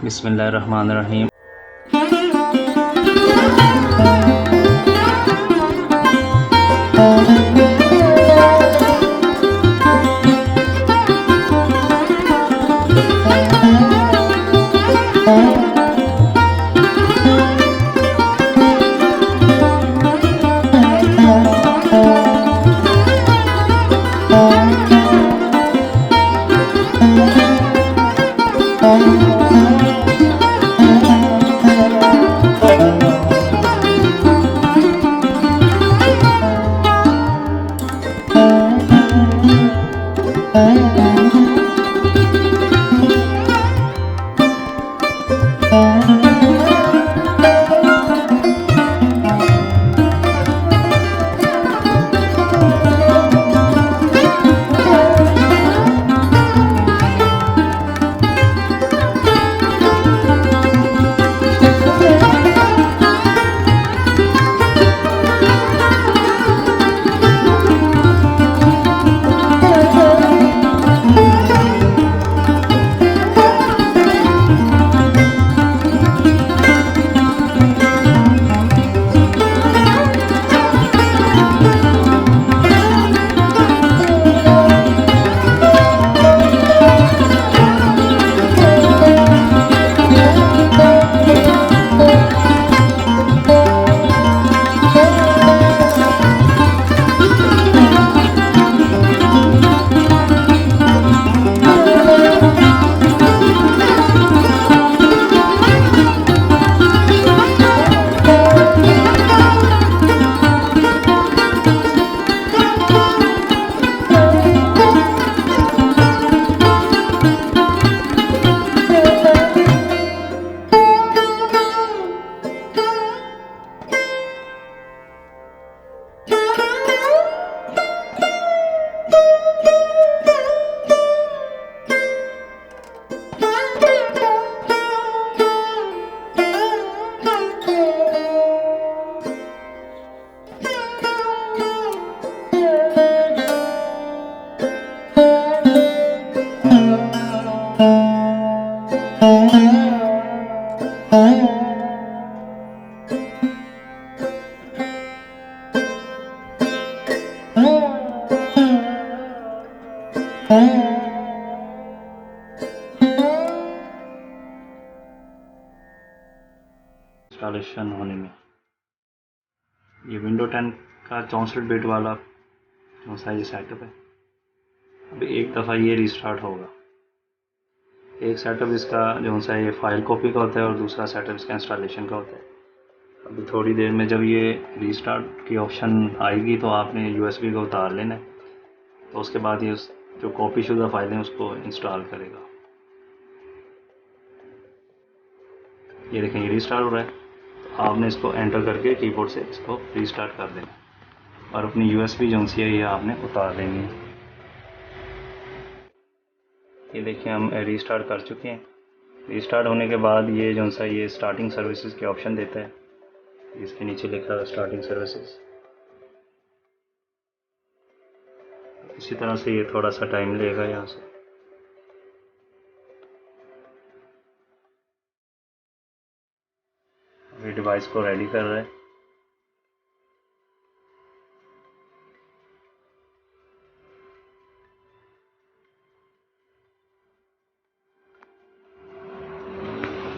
बिस्मिल्लाहिर्रहमानिर्रहीम। इंस्टॉलेशन होने में ये विंडो 10 का 64 बिट वाला जो सा ये सेटअप है। अभी एक दफ़ा ये रिस्टार्ट होगा। एक सेटअप इसका जो सा ये फाइल कॉपी का होता है और दूसरा सेटअप इसका इंस्टॉलेशन का होता है। अभी थोड़ी देर में जब ये रिस्टार्ट की ऑप्शन आएगी तो आपने यूएसबी को उतार लेना है, तो उसके बाद ये जो कॉपी शुदा फाइल है उसको इंस्टॉल करेगा। ये देखें ये रिस्टार्ट हो रहा है, तो आपने इसको एंटर करके कीबोर्ड से इसको रीस्टार्ट कर देना और अपनी यूएसबी जो सी है ये आपने उतार लेनी है। ये देखिए हम रीस्टार्ट कर चुके हैं। रीस्टार्ट होने के बाद ये जो सा ये स्टार्टिंग सर्विसेज के ऑप्शन देता है, इसके नीचे लिखा है स्टार्टिंग सर्विसेज। इसी तरह से ये थोड़ा सा टाइम लेगा यहाँ से। ये डिवाइस को रेडी कर रहा है।